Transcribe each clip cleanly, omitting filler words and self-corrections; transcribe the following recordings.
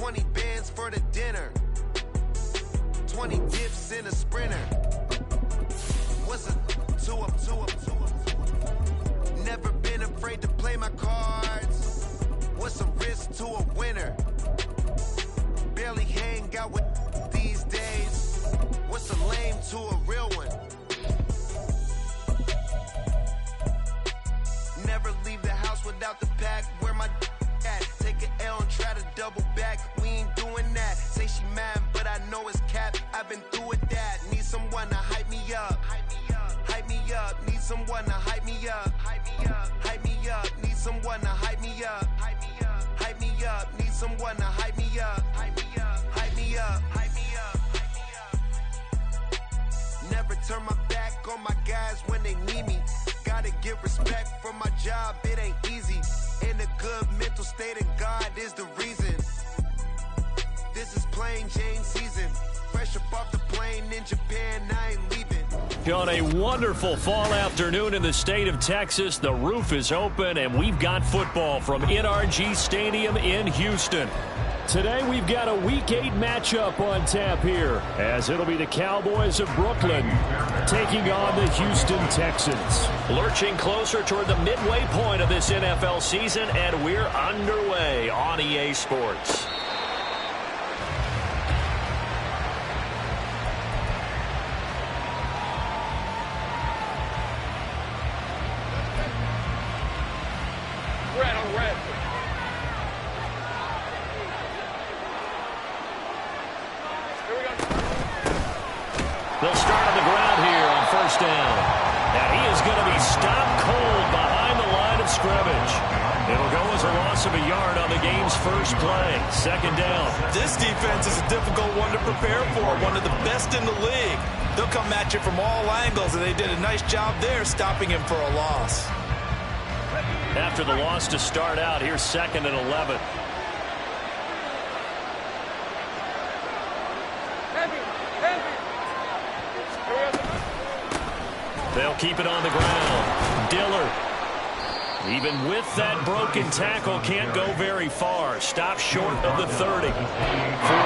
20 bands for the dinner. 20 dips in a sprinter. What's a 2 up, 2 up, 2 up? Never been afraid to play my cards. What's a risk to a winner? Barely hang out with these days. What's a lame to a real one? Never leave the house without the pack. Where my at? Take an L and try to double back. We ain't doing that. Say she mad, but I know it's cap. I've been through with that. Need someone to hype me up. Hype me up. Hype me up. Need someone to hype me up. Hype me up. Hype me up. Need someone to hype me up. Hype me up. Hype me up. Need someone to hype me up. Hype me up. Hype me up. Hype me up. Hype me up. Never turn my back on my guys when they need me. Gotta give respect for my job, it ain't easy. In a good mental state, and God is the reason. This is plain Jane season. Fresh up off the plane in Japan, I ain't leaving. On a wonderful fall afternoon in the state of Texas, the roof is open, and we've got football from NRG Stadium in Houston. Today we've got a Week 8 matchup on tap here, as it'll be the Cowboys of Brooklyn taking on the Houston Texans. Lurching closer toward the midway point of this NFL season, and we're underway on EA Sports. They'll start on the ground here on first down. And he is going to be stopped cold behind the line of scrimmage. It'll go as a loss of a yard on the game's first play. Second down. This defense is a difficult one to prepare for. One of the best in the league. They'll come at you from all angles, and they did a nice job there stopping him for a loss. After the loss to start out, here's 2nd and 11. They'll keep it on the ground. Dillard, even with that broken tackle, can't go very far. Stop short of the 30. 4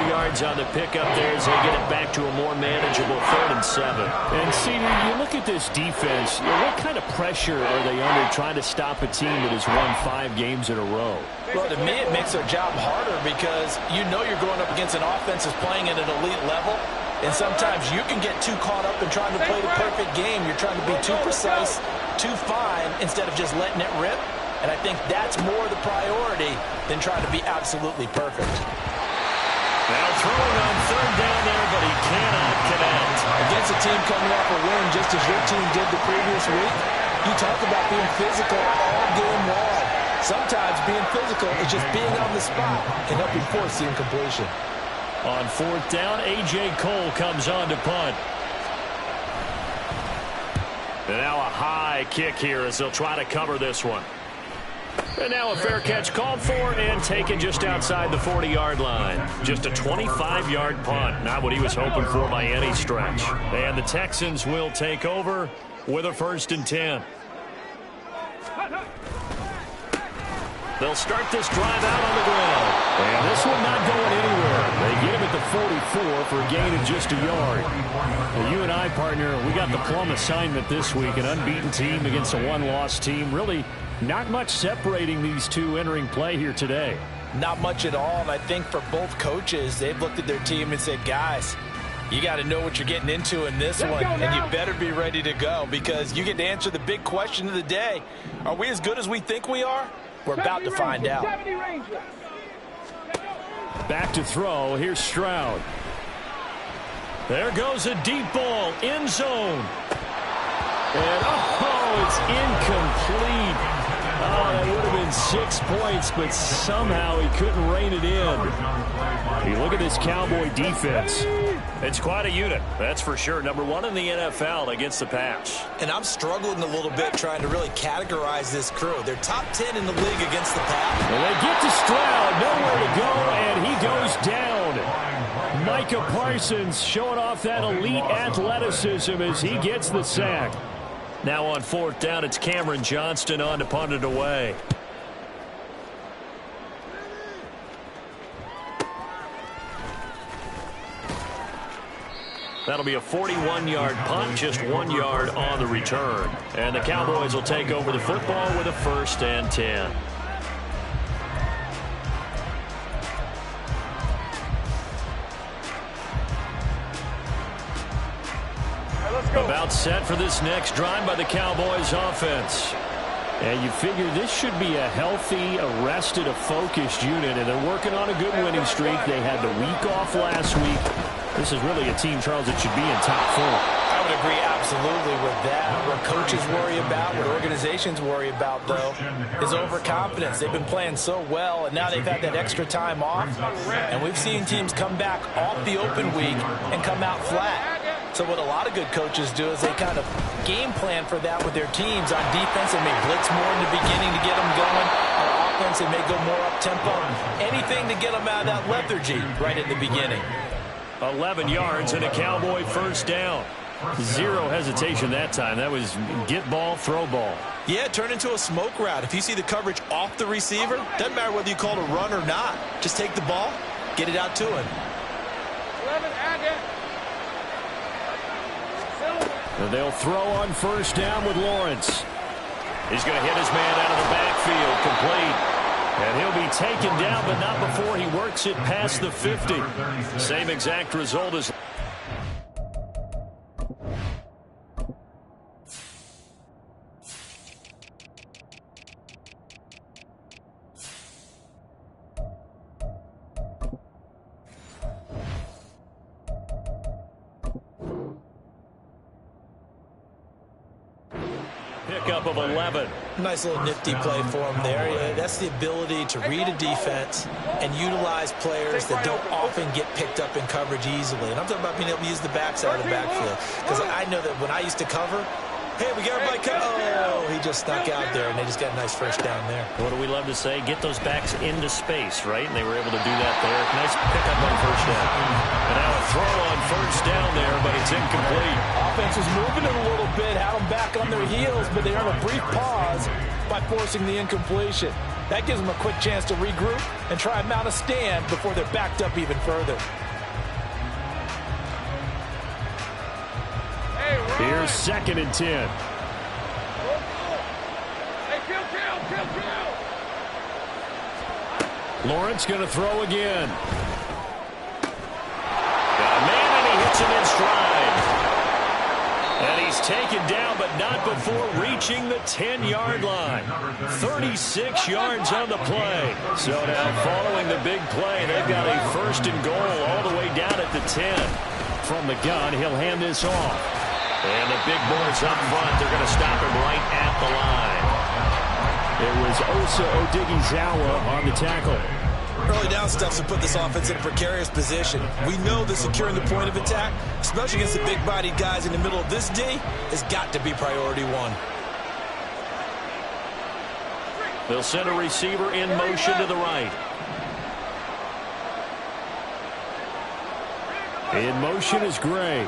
yards on the pickup there as they get it back to a more manageable 3rd and 7. And see, you look at this defense, what kind of pressure are they under trying to stop a team that has won 5 games in a row? Well, to me, it makes their job harder because you know you're going up against an offense that's playing at an elite level. And sometimes you can get too caught up in trying to play the perfect game. You're trying to be too precise, too fine, instead of just letting it rip. And I think that's more the priority than trying to be absolutely perfect. Now throwing on 3rd down there, but he cannot connect. Against a team coming off a win just as your team did the previous week, you talk about being physical all game long. Sometimes being physical is just being on the spot and helping force the incompletion. On 4th down, A.J. Cole comes on to punt. And now a high kick here as they'll try to cover this one. And now a fair catch called for and taken just outside the 40-yard line. Just a 25-yard punt, not what he was hoping for by any stretch. And the Texans will take over with a 1st and 10. They'll start this drive out on the ground. And this one not going anywhere. They get him at the 44 for a gain of just a yard. Well, you and I, partner, we got the plum assignment this week. An unbeaten team against a one-loss team. Really not much separating these two entering play here today. Not much at all, and I think for both coaches, they've looked at their team and said, guys, you got to know what you're getting into in this one, and you better be ready to go because you get to answer the big question of the day. Are we as good as we think we are? We're about to find out. Back to throw. Here's Stroud. There goes a deep ball. End zone. And, it's incomplete. Oh, that would have been 6 points, but somehow he couldn't rein it in. You look at this Cowboy defense. It's quite a unit, that's for sure. Number 1 in the NFL against the pass. And I'm struggling a little bit trying to really categorize this crew. They're top 10 in the league against the pass. And they get to Stroud, nowhere to go, and he goes down. Micah Parsons showing off that elite athleticism as he gets the sack. Now on 4th down, it's Cameron Johnston on to punt it away. That'll be a 41-yard punt, just 1 yard on the return. And the Cowboys will take over the football with a 1st and 10. About set for this next drive by the Cowboys offense. And you figure this should be a healthy, arrested, a focused unit, and they're working on a good winning streak. They had the week off last week. This is really a team, Charles, that should be in top 4. I would agree absolutely with that. What coaches worry about, what organizations worry about, though, is overconfidence. They've been playing so well, and now they've had that extra time off. And we've seen teams come back off the open week and come out flat. So what a lot of good coaches do is they kind of game plan for that with their teams. On defense, they may blitz more in the beginning to get them going. On offense, they may go more up-tempo. Anything to get them out of that lethargy right at the beginning. 11 yards and a Cowboy 1st down. Zero hesitation that time. That was get ball, throw ball. Yeah, it turned into a smoke route. If you see the coverage off the receiver, doesn't matter whether you call it a run or not. Just take the ball, get it out to him. 11, Agate. And they'll throw on 1st down with Lawrence. He's going to hit his man out of the backfield, complete. And he'll be taken down, but not before he works it past the 50. Same exact result as... Pickup of 11. Nice little nifty play for him there. Yeah, that's the ability to read a defense and utilize players that don't often get picked up in coverage easily. And I'm talking about being able to use the backside of the backfield. Because I know that when I used to cover, hey, we got everybody covered. Oh, he just snuck out there, and they just got a nice 1st down there. What do we love to say? Get those backs into space, right? And they were able to do that there. Nice pickup on 1st down. And now a throw on 1st down there, but it's incomplete. Offense was moving it a little bit, had them back on their heels, but they earned a brief pause by forcing the incompletion. That gives them a quick chance to regroup and try and mount a stand before they're backed up even further. Here's 2nd and 10. Hey, kill. Lawrence going to throw again. Got a man, and he hits him in stride. And he's taken down, but not before reaching the 10-yard line. 36 yards on the play. So now following the big play, they've got a 1st and goal all the way down at the 10. From the gun, he'll hand this off. And the big boys up front, they're going to stop him right at the line. It was Osa Odighizuwa on the tackle. Early down stuffs to put this offense in a precarious position. We know that securing the point of attack, especially against the big-bodied guys in the middle of this D, has got to be priority 1. They'll send a receiver in motion to the right. In motion is Gray.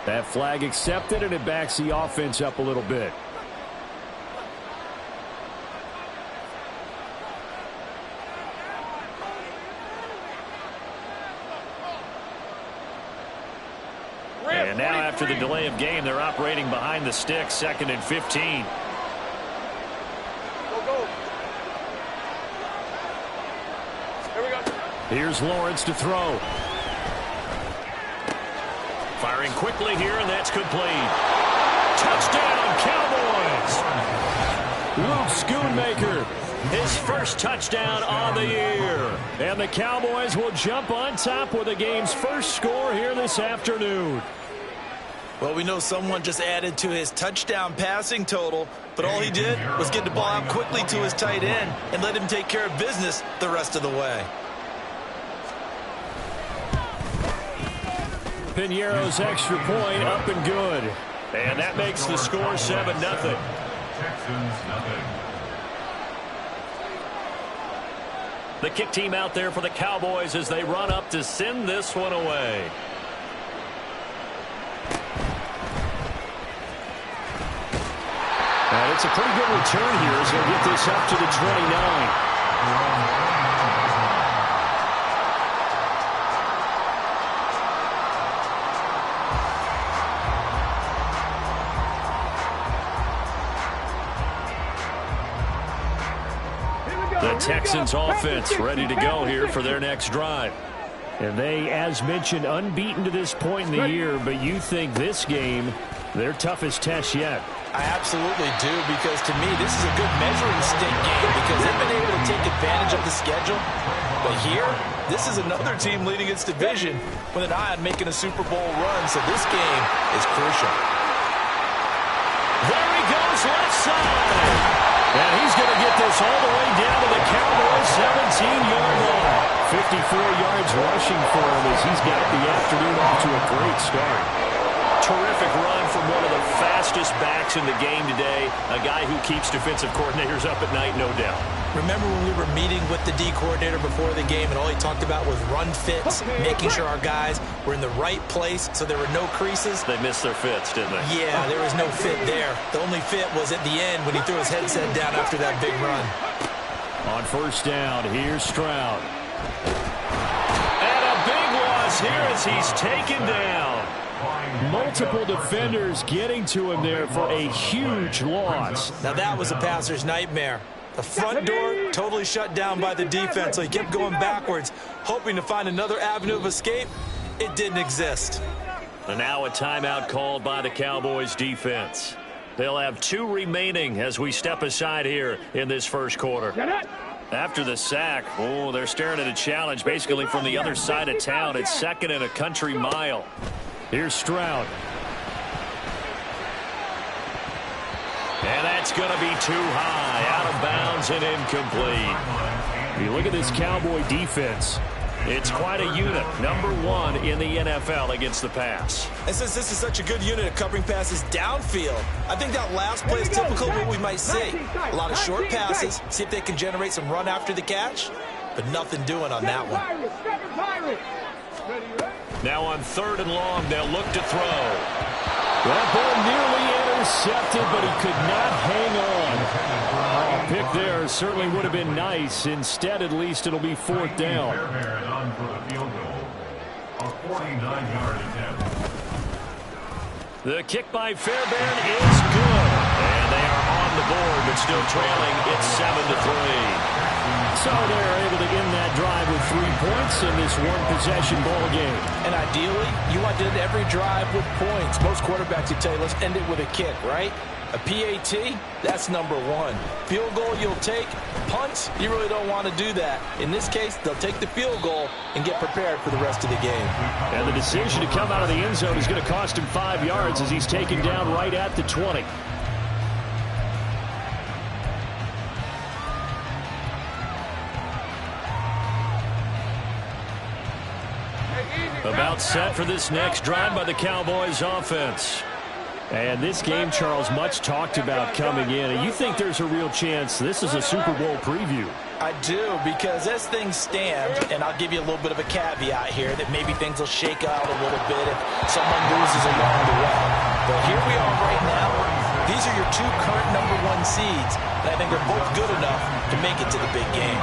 That flag accepted, and it backs the offense up a little bit. And now after the delay of game, they're operating behind the stick, 2nd and 15. Go. Here we go. Here's Lawrence to throw. Firing quickly here, and that's complete. Touchdown, Cowboys! Luke Schoonmaker, his 1st touchdown on the year. And the Cowboys will jump on top with the game's 1st score here this afternoon. Well, we know someone just added to his touchdown passing total, but all he did was get the ball out quickly to his tight end and let him take care of business the rest of the way. Piñeiro's extra point up and good. And that makes the score 7-0. The kick team out there for the Cowboys as they run up to send this one away. And And it's a pretty good return here as he'll get this up to the 29. The Texans offense ready to go here for their next drive. And they, as mentioned, unbeaten to this point in the year, but you think this game, their toughest test yet. I absolutely do, because to me, this is a good measuring stick game because they've been able to take advantage of the schedule. But here, this is another team leading its division with an eye on making a Super Bowl run, so this game is crucial. There he goes, left side. And he's going to get this all the way down to the Cowboys' 17-yard line. 54 yards rushing for him as he's got the afternoon off to a great start. Terrific run from one of the fastest backs in the game today. A guy who keeps defensive coordinators up at night, no doubt. Remember when we were meeting with the D coordinator before the game and all he talked about was run fits, making sure our guys were in the right place so there were no creases? They missed their fits, didn't they? Yeah, there was no fit there. The only fit was at the end when he threw his headset down after that big run. On first down, here's Stroud. And a big loss here as he's taken down. Multiple defenders getting to him there for a huge loss. Now that was a passer's nightmare. The front door totally shut down by the defense, so he kept going backwards, hoping to find another avenue of escape. It didn't exist. And now a timeout called by the Cowboys defense. They'll have 2 remaining as we step aside here in this first quarter. After the sack, they're staring at a challenge basically from the other side of town. It's second and a country mile. Here's Stroud. And that's going to be too high, out of bounds and incomplete. You look at this Cowboy defense. It's quite a unit, number 1 in the NFL against the pass. And since this is such a good unit at covering passes downfield, I think that last play is typical of what we might see. A lot of short passes, see if they can generate some run after the catch, but nothing doing on that one. Now on 3rd and long, they'll look to throw. That ball nearly intercepted, but he could not hang on. A pick there certainly would have been nice. Instead, at least, it'll be 4th down. The kick by Fairbairn is good. And they are on the board, but still trailing. It's 7-3. So they're able to end that drive with 3 points in this one-possession ball game. And ideally, you want to end every drive with points. Most quarterbacks would tell you, let's end it with a kick, right? A PAT, that's number 1. Field goal you'll take. Punts, you really don't want to do that. In this case, they'll take the field goal and get prepared for the rest of the game. And the decision to come out of the end zone is going to cost him 5 yards as he's taken down right at the 20. About set for this next drive by the Cowboys offense. And this game, Charles, much talked about coming in. And you think there's a real chance this is a Super Bowl preview? I do, because as things stand, and I'll give you a little bit of a caveat here, that maybe things will shake out a little bit if someone loses along the way. But here we are right now. These are your 2 current number 1 seeds, and I think they're both good enough to make it to the big game.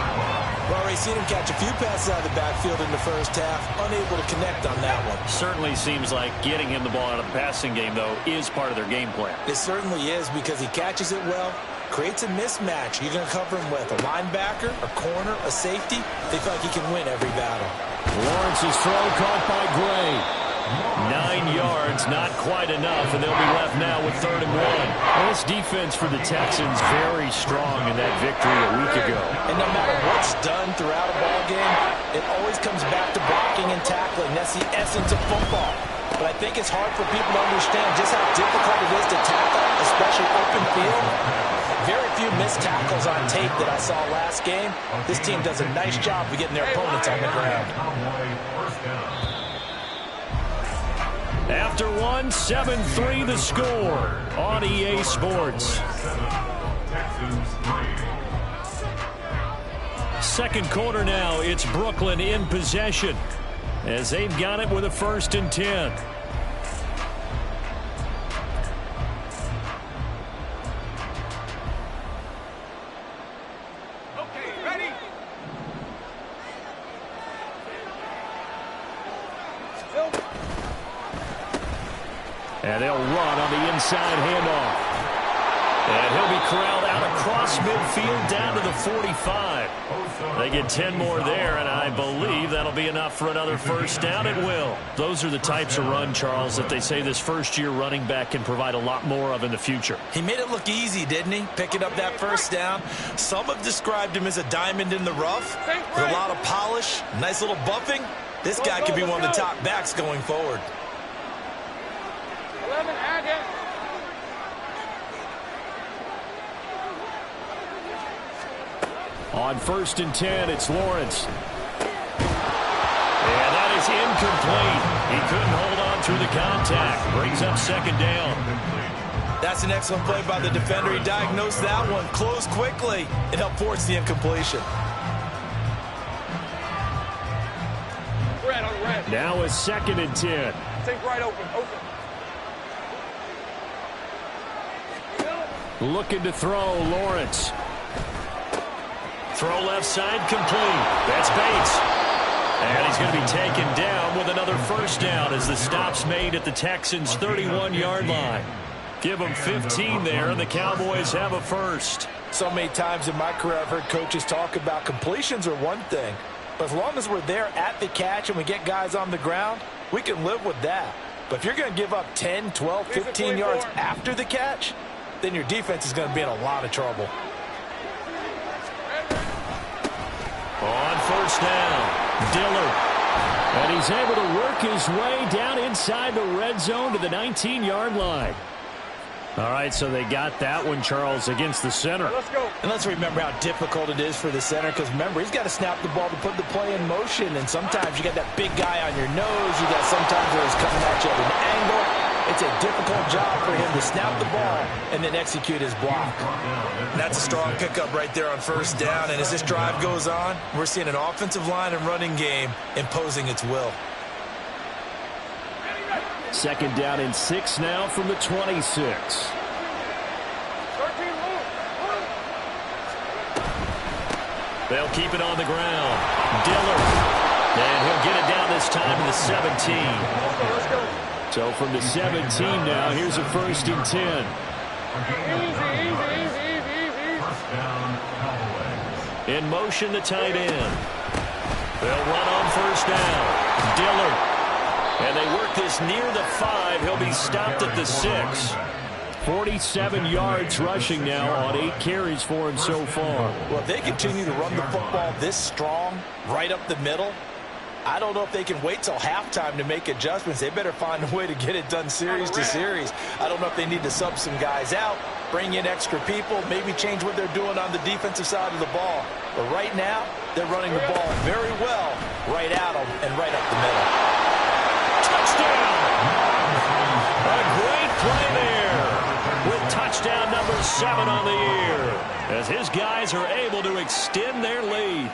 We've already seen him catch a few passes out of the backfield in the first half, unable to connect on that one. Certainly seems like getting him the ball out of the passing game, though, is part of their game plan. It certainly is, because he catches it well, creates a mismatch. You're going to cover him with a linebacker, a corner, a safety. They feel like he can win every battle. Lawrence's throw caught by Gray. 9 yards, not quite enough, and they'll be left now with 3rd and 1. And this defense for the Texans very strong in that victory a week ago. And no matter what's done throughout a ball game, it always comes back to blocking and tackling. That's the essence of football. But I think it's hard for people to understand just how difficult it is to tackle, especially open field. Very few missed tackles on tape that I saw last game. This team does a nice job of getting their opponents on the ground. After 7-3 the score on EA Sports. Second quarter now, it's Brooklyn in possession as they've got it with a 1st and 10. And they'll run on the inside handoff. And he'll be corralled out across midfield down to the 45. They get 10 more there, and I believe that'll be enough for another first down. It will. Those are the types of run, Charles, that they say this first-year running back can provide a lot more of in the future. He made it look easy, didn't he? Picking up that first down. Some have described him as a diamond in the rough with a lot of polish, nice little buffing. This guy could be one of the top backs going forward. 11, Agate. On 1st and 10, it's Lawrence. And that is incomplete. He couldn't hold on through the contact. Brings up 2nd down. That's an excellent play by the defender. He diagnosed that one, closed quickly, and helped force the incompletion. Red on red. Now it's 2nd and 10. Take right open. Looking to throw, Lawrence. Throw left side, complete. That's Bates. And he's going to be taken down with another first down as the stop's made at the Texans' 31-yard line. Give them 15 there, and the Cowboys have a first. So many times in my career I've heard coaches talk about completions are one thing, but as long as we're there at the catch and we get guys on the ground, we can live with that. But if you're going to give up 10, 12, 15 yards after the catch, then your defense is going to be in a lot of trouble. On first down, Dillard. And he's able to work his way down inside the red zone to the 19-yard line. All right, so they got that one, Charles, against the center. Let's go. And let's remember how difficult it is for the center, because remember, he's got to snap the ball to put the play in motion, and sometimes you got that big guy on your nose. You got sometimes where he's coming at you at an angle. It's a difficult job for him to snap the ball and then execute his block. And that's a strong pickup right there on first down, and as this drive goes on, we're seeing an offensive line and running game imposing its will. 2nd down and 6 now from the 26. 13 move. They'll keep it on the ground. Dillard. And he'll get it down this time to the 17. Let's go. So from the 17 now, here's a 1st and 10. Easy. In motion, the tight end. They'll run on first down. Dillard. And they work this near the 5. He'll be stopped at the 6. 47 yards rushing now on 8 carries for him so far. Well, if they continue to run the football this strong, right up the middle, I don't know if they can wait till halftime to make adjustments. They better find a way to get it done series to series. I don't know if they need to sub some guys out, bring in extra people, maybe change what they're doing on the defensive side of the ball. But right now, they're running the ball very well right at them and right up the middle. Touchdown! A great play there with touchdown number 7 on the year as his guys are able to extend their lead.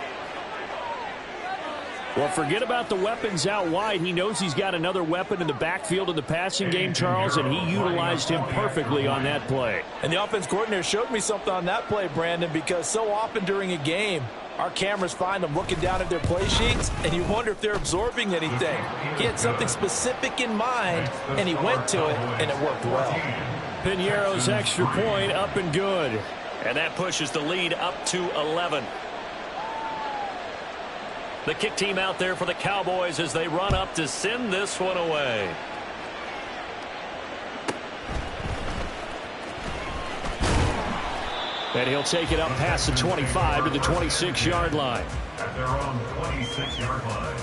Well, forget about the weapons out wide. He knows he's got another weapon in the backfield in the passing game, Charles, and he utilized him perfectly on that play. And the offense coordinator showed me something on that play, Brandon, because so often during a game, our cameras find them looking down at their play sheets, and you wonder if they're absorbing anything. He had something specific in mind, and he went to it, and it worked well. Piñeiro's extra point up and good. And that pushes the lead up to 11. The kick team out there for the Cowboys as they run up to send this one away. And he'll take it up past the 25 to the 26-yard line. At their own 26-yard line.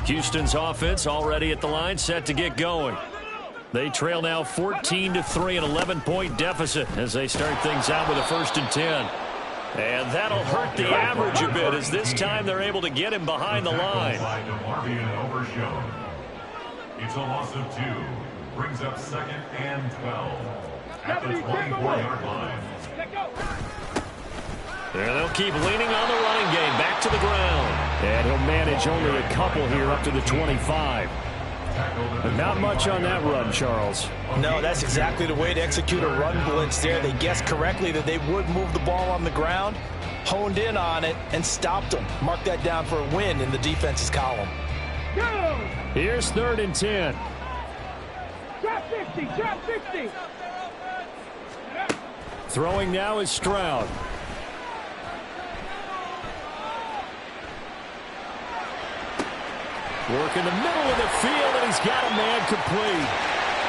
Houston's offense already at the line, set to get going. They trail now 14-3, an 11-point deficit as they start things out with a 1st and 10. And that'll hurt the average a bit as this time they're able to get him behind the line. It's a loss of 2. Brings up 2nd and 12 at the 24-yard line. There they'll keep leaning on the running game. Back to the ground. And he'll manage only a couple here up to the 25. Not much on that run, Charles. No, that's exactly the way to execute a run blitz there. They guessed correctly that they would move the ball on the ground, honed in on it, and stopped them. Mark that down for a win in the defense's column. Here's 3rd and 10. Drop 50, drop 50. Throwing now is Stroud. Work in the middle of the field, and he's got a man complete.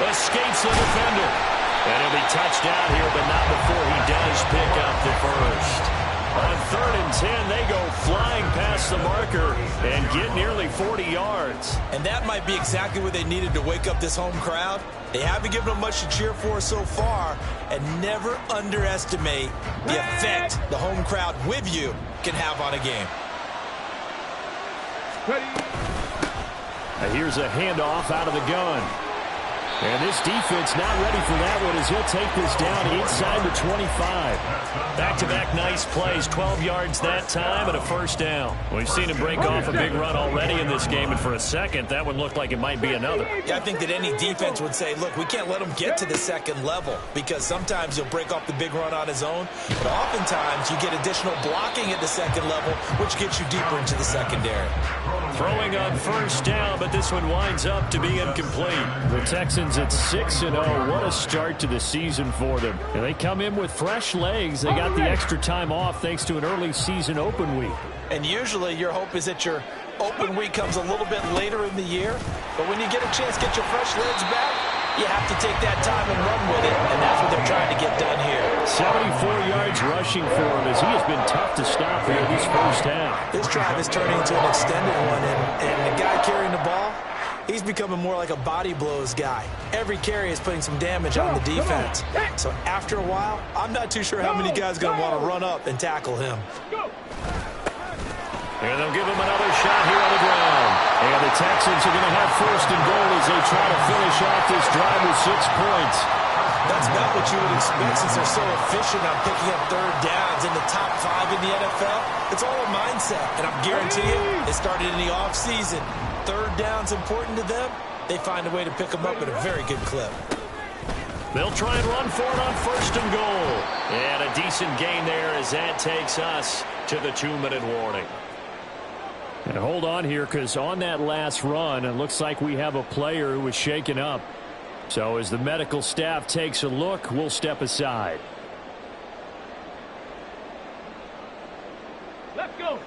Escapes the defender. And he'll be touched out here, but not before he does pick up the first. On 3rd and 10, they go flying past the marker and get nearly 40 yards. And that might be exactly what they needed to wake up this home crowd. They haven't given them much to cheer for so far, and never underestimate the effect the home crowd with you can have on a game. And here's a handoff out of the gun. And this defense not ready for that one as he'll take this down inside the 25. Back-to-back nice plays, 12 yards that time and a first down. We've seen him break off a big run already in this game, and for a second, that one looked like it might be another. Yeah, I think that any defense would say, look, we can't let him get to the second level because sometimes he'll break off the big run on his own, but oftentimes you get additional blocking at the second level, which gets you deeper into the secondary. Throwing on first down, but this one winds up to be incomplete. The Texans at 6-0. What a start to the season for them. And they come in with fresh legs. They got the extra time off thanks to an early season open week. And usually your hope is that your open week comes a little bit later in the year. But when you get a chance to get your fresh legs back, you have to take that time and run with it. And that's what they're trying to get done here. 74 yards rushing for him as he has been tough to stop here this first half. This drive is turning into an extended one. And the guy carrying the ball, he's becoming more like a body blows guy. Every carry is putting some damage on the defense. So after a while, I'm not too sure how many guys are going to want to run up and tackle him. And they'll give him another shot here on the ground. And the Texans are going to have 1st and goal as they try to finish off this drive with 6 points. That's not what you would expect since they're so efficient on picking up 3rd downs in the top 5 in the NFL. It's all a mindset, and I'm guaranteeing you, it started in the offseason. 3rd down's important to them. They find a way to pick them up at a very good clip. They'll try and run for it on 1st and goal. And a decent gain there as that takes us to the 2-minute warning. And hold on here, because on that last run, it looks like we have a player who was shaken up. So as the medical staff takes a look, we'll step aside. Let's go.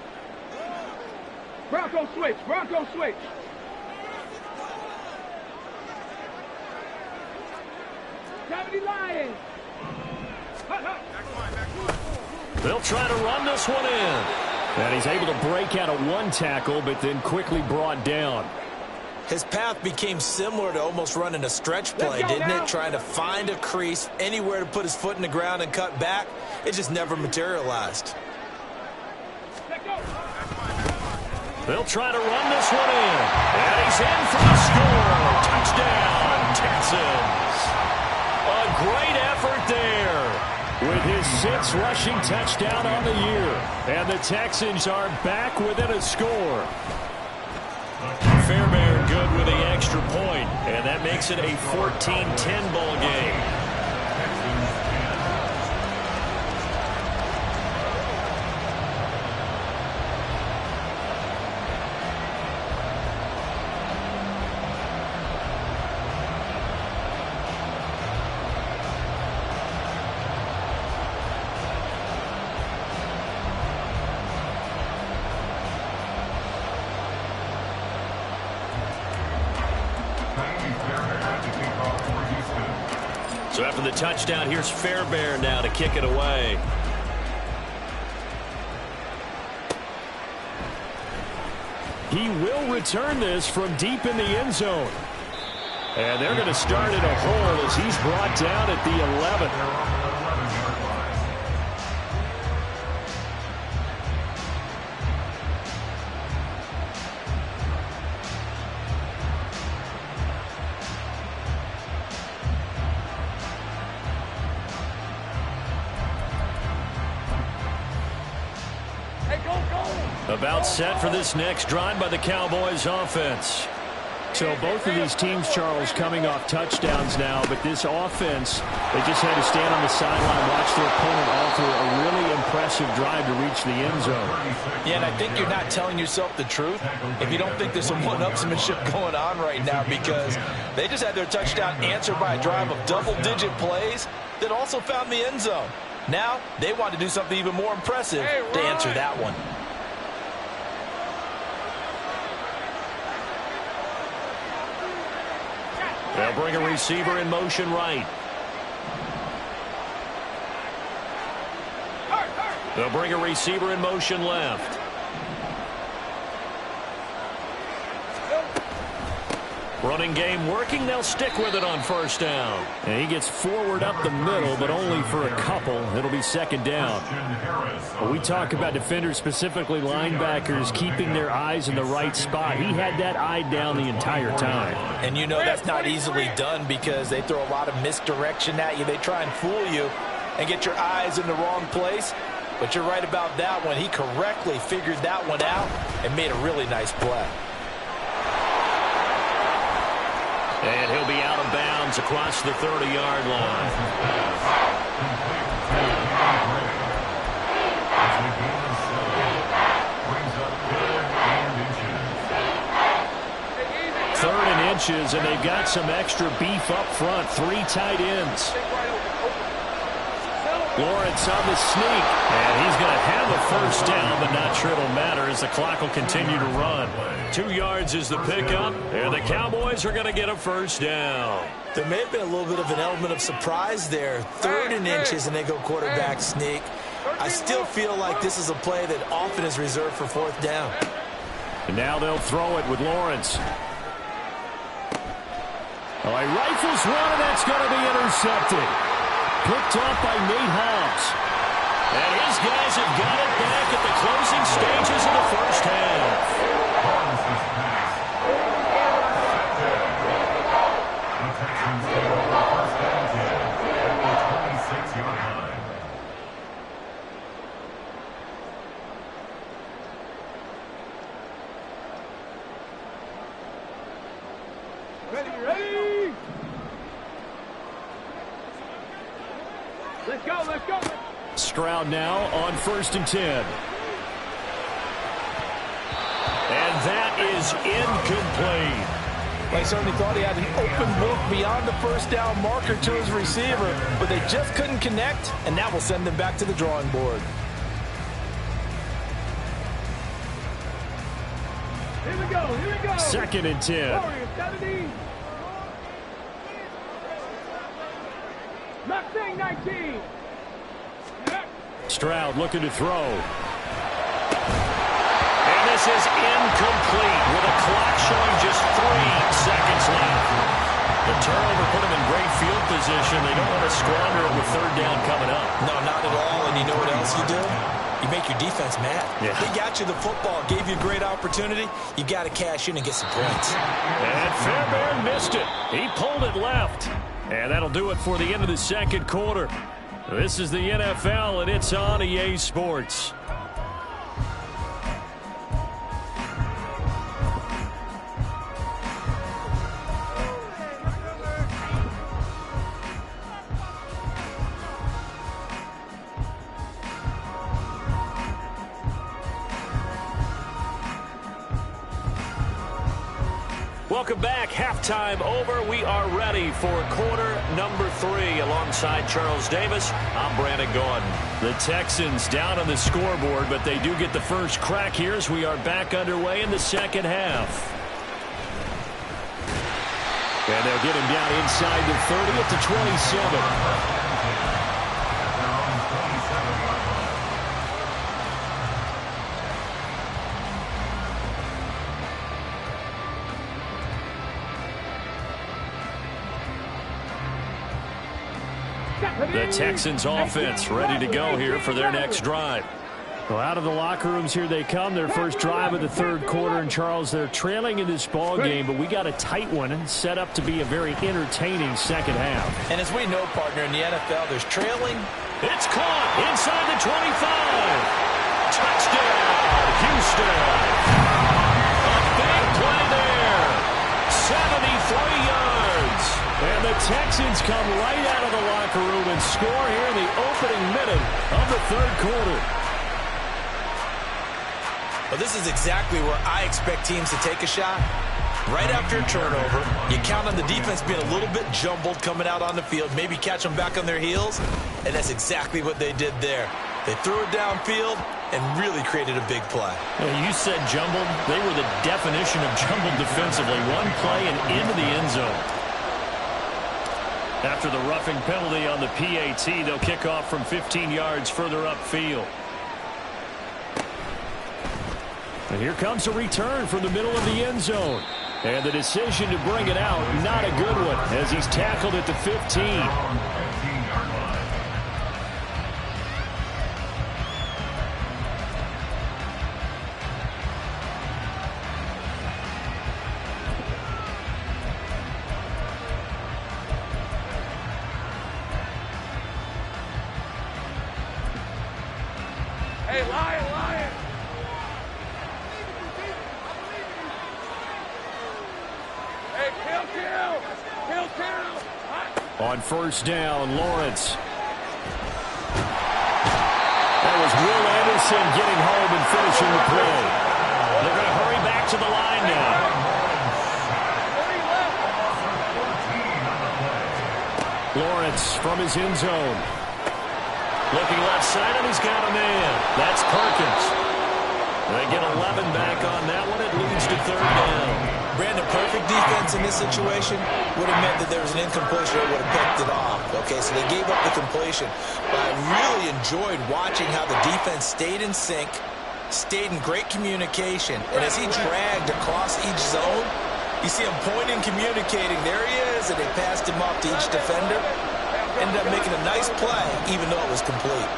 Bronco switch. Bronco switch. Cavity Lions. They'll try to run this one in. And he's able to break out of one tackle, but then quickly brought down. His path became similar to almost running a stretch play, didn't it? Trying to find a crease, anywhere to put his foot in the ground and cut back. It just never materialized. They'll try to run this one in. And he's in for the score. Touchdown, Texans. A great effort there. With his 6th rushing touchdown on the year. And the Texans are back within a score. Fairbairn good with the extra point. And that makes it a 14-10 ball game. So after the touchdown, here's Fairbairn now to kick it away. He will return this from deep in the end zone. And they're going to start in a hole as he's brought down at the 11th. About set for this next drive by the Cowboys offense. So both of these teams, Charles, coming off touchdowns now, but this offense, they just had to stand on the sideline, watch their opponent offer a really impressive drive to reach the end zone. Yeah, and I think you're not telling yourself the truth if you don't think there's some one-upsmanship going on right now, because they just had their touchdown answered by a drive of double-digit plays that also found the end zone. Now they want to do something even more impressive to answer that one. They'll bring a receiver in motion right. They'll bring a receiver in motion left. Running game working. They'll stick with it on first down. And he gets forward up the middle, but only for a couple. It'll be second down. We talk about defenders, specifically linebackers, keeping their eyes in the right spot. He had that eye down the entire time. And you know that's not easily done because they throw a lot of misdirection at you. They try and fool you and get your eyes in the wrong place. But you're right about that one. He correctly figured that one out and made a really nice play. And he'll be out of bounds across the 30-yard line. Third and inches, and they've got some extra beef up front. 3 tight ends. Lawrence on the sneak, and he's going to have a first down, but not sure it'll matter as the clock will continue to run. 2 yards is the pickup, and the Cowboys are going to get a first down. There may have been a little bit of an element of surprise there. 3rd and inches, and they go quarterback sneak. I still feel like this is a play that often is reserved for 4th down. And now they'll throw it with Lawrence. Oh, he rifles one, and that's going to be intercepted. Picked up by Nate Hobbs. And his guys have got it back at the closing stages of the first half. The Texans get the first down kick at the 26-yard line. Ready! Let's go, let's go. Stroud now on 1st and 10. And that is incomplete. I certainly thought he had an open book beyond the first down marker to his receiver, but they just couldn't connect, and that will send them back to the drawing board. Here we go, here we go. 2nd and 10. Warriors, 70. Not saying 19. Stroud looking to throw. And this is incomplete with a clock showing just 3 seconds left. The turnover put them in great field position. They don't want to squander it with 3rd down coming up. No, not at all. And you know what else you do? You make your defense mad. Yeah. They got you the football, gave you a great opportunity. You got to cash in and get some points. And Fairbairn missed it. He pulled it left. And that'll do it for the end of the 2nd quarter. This is the NFL, and it's on EA Sports. Welcome back. Halftime over. We are ready for quarter number 3. Alongside Charles Davis, I'm Brandon Gordon. The Texans down on the scoreboard, but they do get the first crack here as we are back underway in the 2nd half. And they'll get him down inside the 30 at the 27. The Texans offense ready to go here for their next drive. Well, out of the locker rooms here they come. Their first drive of the 3rd quarter. And, Charles, they're trailing in this ball game, but we got a tight one and set up to be a very entertaining 2nd half. And as we know, partner, in the NFL, there's trailing. It's caught inside the 25. Touchdown, Houston. A big play there. 73 yards. And the Texans come right out of the locker room and score here in the opening minute of the third quarter. Well, this is exactly where I expect teams to take a shot. Right after a turnover, you count on the defense being a little bit jumbled coming out on the field, maybe catch them back on their heels, and that's exactly what they did there. They threw it downfield and really created a big play. You said jumbled. They were the definition of jumbled defensively. One play and into the end zone. After the roughing penalty on the PAT, they'll kick off from 15 yards further upfield. And here comes a return from the middle of the end zone. And the decision to bring it out, not a good one, as he's tackled at the 15. Hey, Lion, Lion! Hey, kill! On first down, Lawrence. That was Will Anderson getting home and finishing the play. They're going to hurry back to the line now. Lawrence from his end zone. Looking left side, and he's got a man. That's Perkins. They get 11 back on that one. It leads to third down. Brandon, perfect defense in this situation would have meant that there was an incompletion or would have picked it off. Okay, so they gave up the completion. But I really enjoyed watching how the defense stayed in sync, stayed in great communication. And as he dragged across each zone, you see him pointing, communicating. There he is, and they passed him off to each defender. Ended up making a nice play, even though it was complete.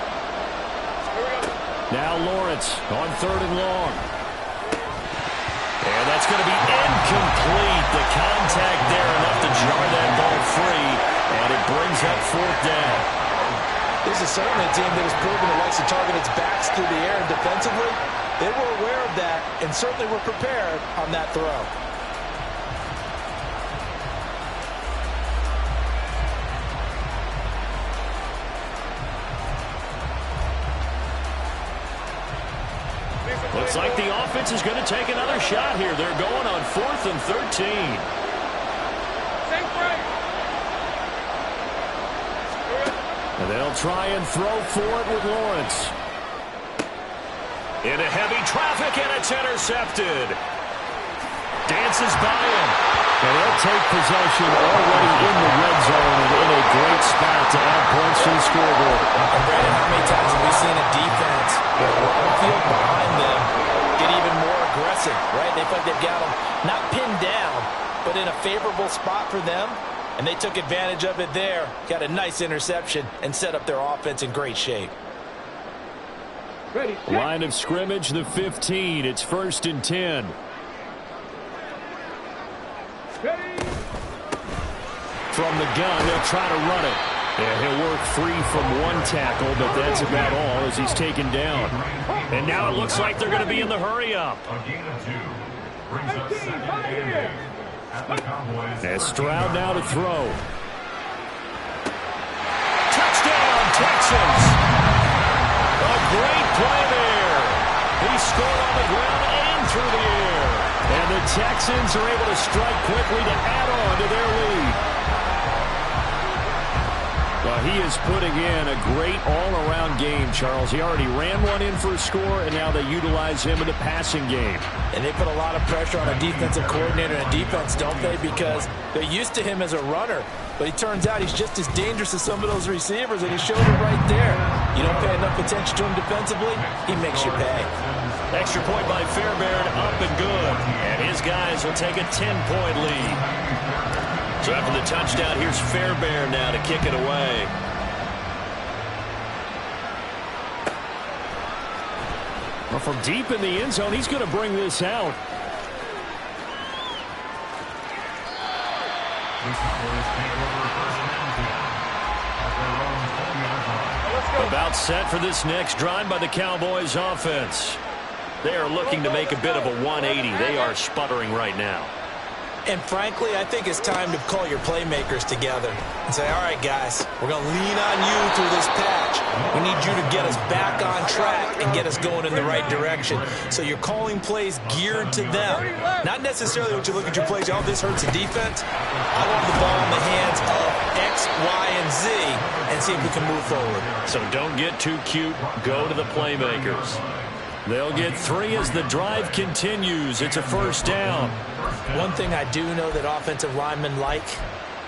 Now Lawrence on third and long. And that's going to be incomplete. The contact there enough to jar that ball free, and it brings up fourth down. This is certainly a team that has proven it likes to target its backs through the air, and defensively, they were aware of that and certainly were prepared on that throw. Looks like the offense is going to take another shot here. They're going on 4th and 13. And they'll try and throw for it with Lawrence. Into heavy traffic, and it's intercepted. Dances by him. And they'll take possession already in the red zone and in a great spot to add points to the scoreboard. And Brandon, how many times have we seen a defense with a lot of field behind them get even more aggressive, right? They feel like they've got them not pinned down, but in a favorable spot for them, and they took advantage of it there, got a nice interception, and set up their offense in great shape. Ready, Line of scrimmage, the 15. It's 1st and 10. From the gun, they'll try to run it. And he'll work free from one tackle, but that's about all as he's taken down. And now it looks like they're going to be in the hurry-up. A gain of 2 brings up 2nd and 8 at the Cowboys. As Stroud now to throw. Touchdown, Texans! A great play there. He scored on the ground and through the air. And the Texans are able to strike quickly to add on to their lead. Well, he is putting in a great all-around game, Charles. He already ran one in for a score, and now they utilize him in the passing game. And they put a lot of pressure on a defensive coordinator and defense, don't they? Because they're used to him as a runner. But it turns out he's just as dangerous as some of those receivers, and he showed it right there. You don't pay enough attention to him defensively, he makes you pay. Extra point by Fairbairn, up and good. And his guys will take a 10-point lead. So after the touchdown, here's Fairbairn now to kick it away. Well, from deep in the end zone, he's going to bring this out. About set for this next drive by the Cowboys offense. They are looking to make a bit of a 180. They are sputtering right now. And frankly, I think it's time to call your playmakers together and say, all right, guys, we're going to lean on you through this patch. We need you to get us back on track and get us going in the right direction. So you're calling plays geared to them. Not necessarily when you look at your plays, oh, this hurts the defense. I want the ball in the hands of X, Y, and Z and see if we can move forward. So don't get too cute. Go to the playmakers. They'll get 3 as the drive continues. It's a first down. One thing I do know that offensive linemen like,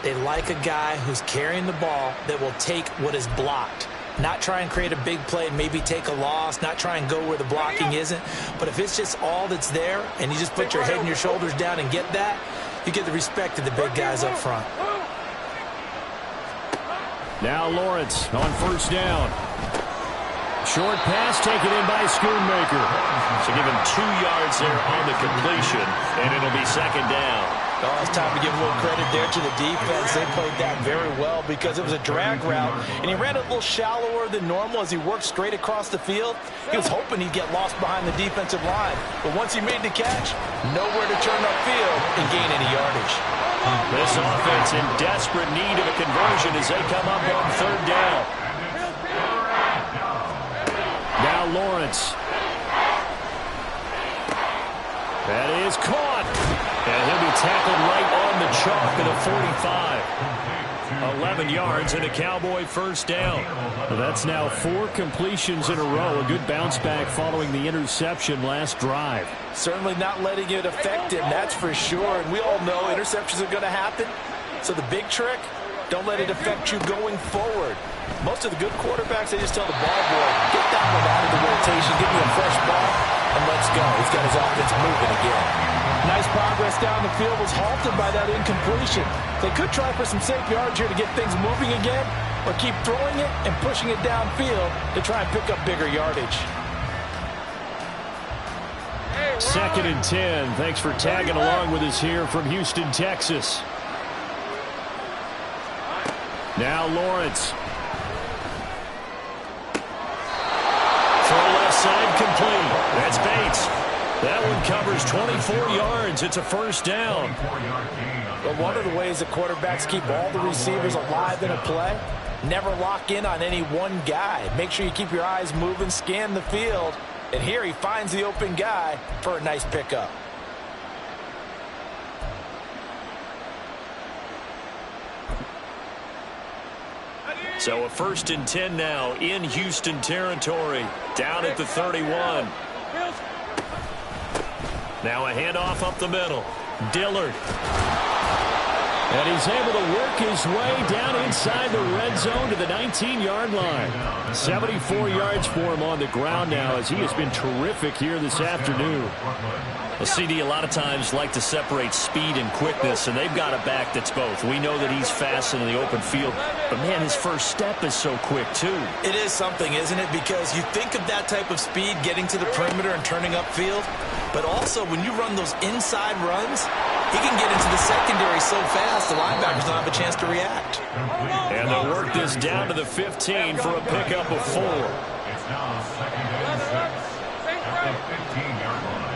they like a guy who's carrying the ball that will take what is blocked. Not try and create a big play, maybe take a loss, not try and go where the blocking isn't. But if it's just all that's there and you just put your head and your shoulders down and get that, you get the respect of the big guys up front. Now Lawrence on first down. Short pass taken in by Schoonmaker. So give him 2 yards there on the completion, and it'll be second down. Oh, it's time to give a little credit there to the defense. They played that very well because it was a drag route, and he ran a little shallower than normal as he worked straight across the field. He was hoping he'd get lost behind the defensive line, but once he made the catch, nowhere to turn upfield and gain any yardage. This offense in desperate need of a conversion as they come up on third down. Now Lawrence. That is caught. And he'll be tackled right on the chalk at the 45. 11 yards and a Cowboy first down. Well, that's now 4 completions in a row. A good bounce back following the interception last drive. Certainly not letting it affect him, that's for sure. And we all know interceptions are going to happen. So the big trick, don't let it affect you going forward. Most of the good quarterbacks, they just tell the ball boy, get that one out of the rotation, give me a fresh ball, and let's go. He's got his offense moving again. Nice progress down the field was halted by that incompletion. They could try for some safe yards here to get things moving again, or keep throwing it and pushing it downfield to try and pick up bigger yardage. Second and 10. Thanks for tagging along with us here from Houston, Texas. Now Lawrence. Throw left side complete. That's Bates. That one covers 24 yards. It's a first down. But one of the ways that quarterbacks keep all the receivers alive in a play, never lock in on any one guy. Make sure you keep your eyes moving, scan the field. And here he finds the open guy for a nice pickup. So a first and 10 now in Houston territory. Down at the 31. Now a handoff up the middle. Dillard. And he's able to work his way down inside the red zone to the 19-yard line. 74 yards for him on the ground now as he has been terrific here this afternoon. Well, CD, a lot of times like to separate speed and quickness, and they've got a back that's both. We know that he's fast in the open field, but, man, his first step is so quick, too. It is something, isn't it? Because you think of that type of speed getting to the perimeter and turning upfield, but also when you run those inside runs, he can get into the secondary so fast the linebackers don't have a chance to react. And they'll work this down to the 15 for a pickup of 4. It's now second and 6 at the 15-yard line.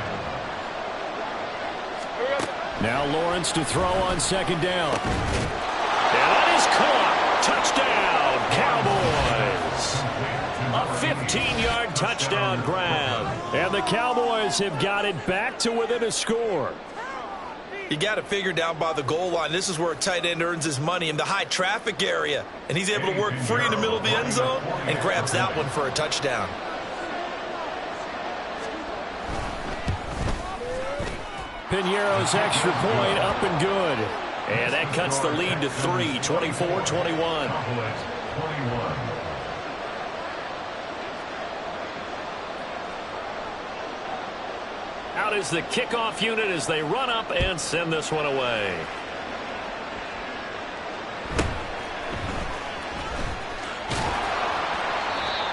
Now Lawrence to throw on second down. And that is caught. Touchdown, Cowboys. A 15-yard touchdown grab. And the Cowboys have got it back to within a score. You got to figure down by the goal line. This is where a tight end earns his money in the high traffic area. And he's able to work free in the middle of the end zone and grabs that one for a touchdown. Piñeiro's extra point up and good. And that cuts the lead to 3, 24-21. Out is the kickoff unit as they run up and send this one away.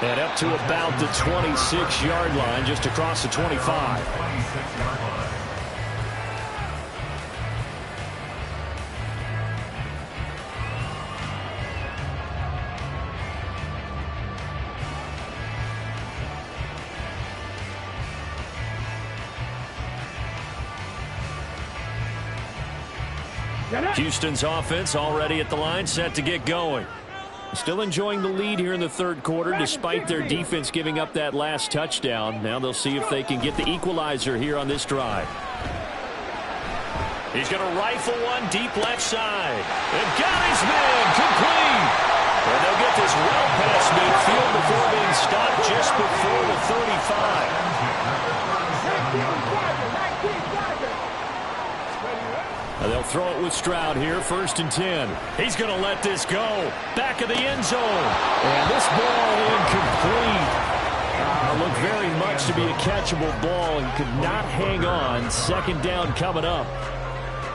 And up to about the 26-yard line, just across the 25. Houston's offense already at the line, set to get going. Still enjoying the lead here in the third quarter, despite their defense giving up that last touchdown. Now they'll see if they can get the equalizer here on this drive. He's going to rifle one deep left side. And got his man complete. And they'll get this well past midfield before being stopped just before the 35. They'll throw it with Stroud here, 1st and 10. He's going to let this go. Back of the end zone. And this ball incomplete. Looked very much to be a catchable ball and could not hang on. 2nd down coming up.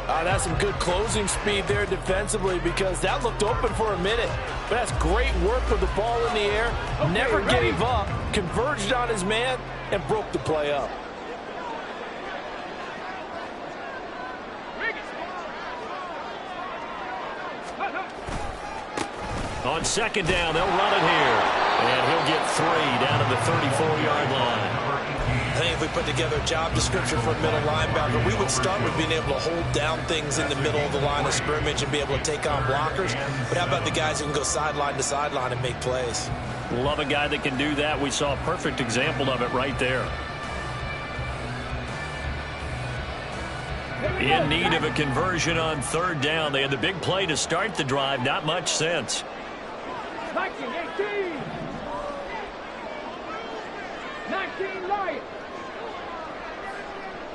That's some good closing speed there defensively, because that looked open for a minute. But that's great work with the ball in the air. Never gave up, converged on his man, and broke the play up. On 2nd down, they'll run it here. And he'll get 3 down to the 34-yard line. I think if we put together a job description for a middle linebacker, we would start with being able to hold down things in the middle of the line of scrimmage and be able to take on blockers. But how about the guys who can go sideline to sideline and make plays? Love a guy that can do that. We saw a perfect example of it right there. In need of a conversion on 3rd down. They had the big play to start the drive. Not much sense. 19-18. 19 Lions.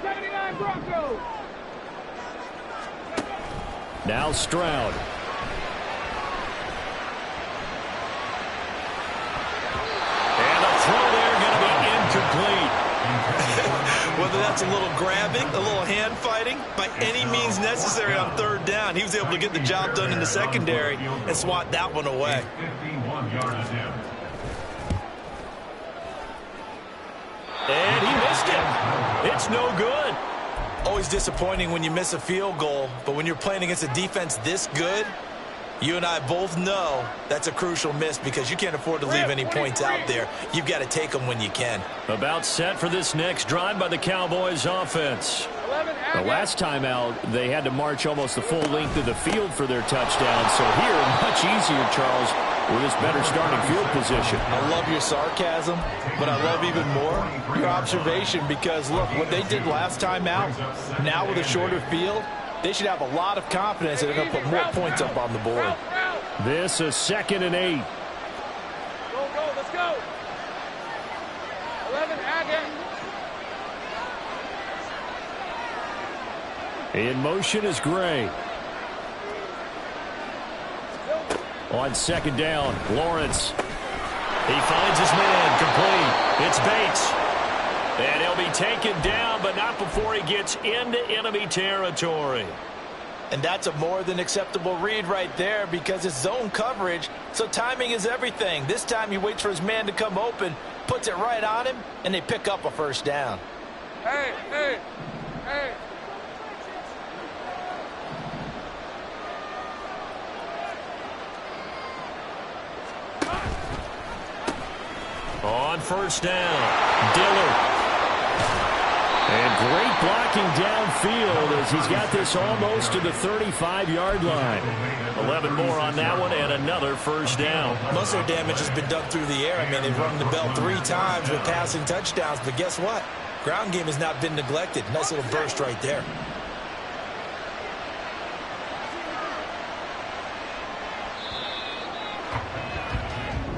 79 Broncos. Now Stroud. And the throw there going to be incomplete. Whether that's a little grabbing, a little hand fighting, by any means necessary on 3rd down, he was able to get the job done in the secondary and swat that one away. 51-yard attempt. And he missed it. It's no good. Always disappointing when you miss a field goal, but when you're playing against a defense this good, you and I both know that's a crucial miss, because you can't afford to leave any points out there. You've got to take them when you can. About set for this next drive by the Cowboys offense. The last time out, they had to march almost the full length of the field for their touchdown. So here, much easier, Charles, with this better starting field position. I love your sarcasm, but I love even more your observation, because, look, what they did last time out, now with a shorter field, they should have a lot of confidence that they're going to put more points up on the board. This is 2nd and 8. Go, let's go. 11, In motion is Gray. On 2nd down, Lawrence. He finds his man, complete. It's Bates. And he'll be taken down, but not before he gets into enemy territory. And that's a more than acceptable read right there, because it's zone coverage, so timing is everything. This time he waits for his man to come open, puts it right on him, and they pick up a 1st down. Hey. On 1st down, Dillard. And great blocking downfield as he's got this almost to the 35-yard line. 11 more on that one and another 1st down. Most of their damage has been done through the air. I mean, they've rung the bell 3 times with passing touchdowns, but guess what? Ground game has not been neglected. Nice little burst right there.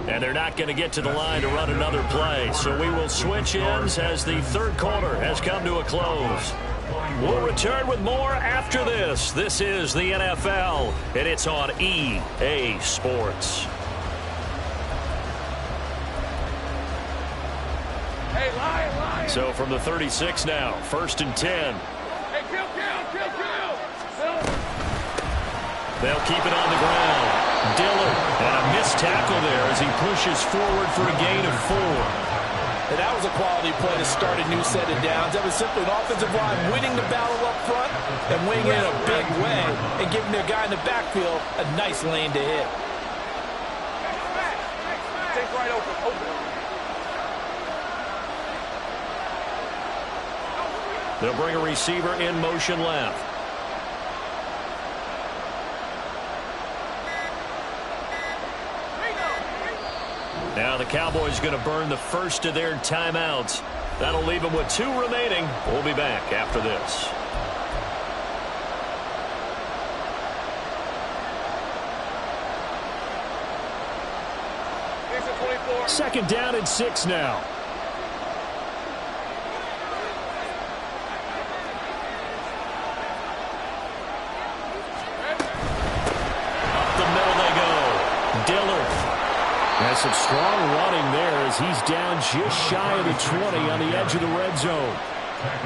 And they're not going to get to the line to run another play. So we will switch ends as the 3rd quarter has come to a close. We'll return with more after this. This is the NFL, and it's on EA Sports. Hey, Lion. So from the 36 now, 1st and 10. Hey, kill. They'll keep it on the ground. Dillard, and a missed tackle there as he pushes forward for a gain of 4. And that was a quality play to start a new set of downs. That was simply an offensive line winning the battle up front and winning it in a big way and giving their guy in the backfield a nice lane to hit. Take right open. They'll bring a receiver in motion left. Now the Cowboys going to burn the first of their timeouts. That'll leave them with 2 remaining. We'll be back after this. Second down and 6 now. Up the middle they go. Dillard. Has some strong running there as he's down just shy of the 20 on the edge of the red zone.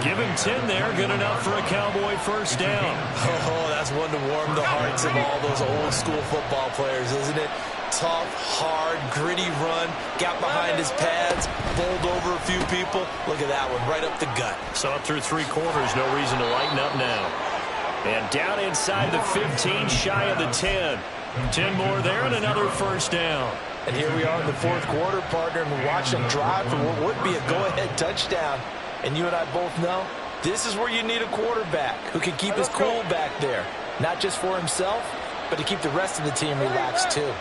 Give him 10 there. Good enough for a Cowboy first down. Oh, that's one to warm the hearts of all those old school football players, isn't it? Tough, hard, gritty run. Got behind his pads. Bowled over a few people. Look at that one. Right up the gut. Saw it through 3 quarters. No reason to lighten up now. And down inside the 15, shy of the 10. 10 more there and another first down. And here we are in the 4th quarter, partner, and we watch them drive for what would be a go-ahead touchdown. And you and I both know this is where you need a quarterback who can keep his cool back there. Not just for himself, but to keep the rest of the team relaxed too.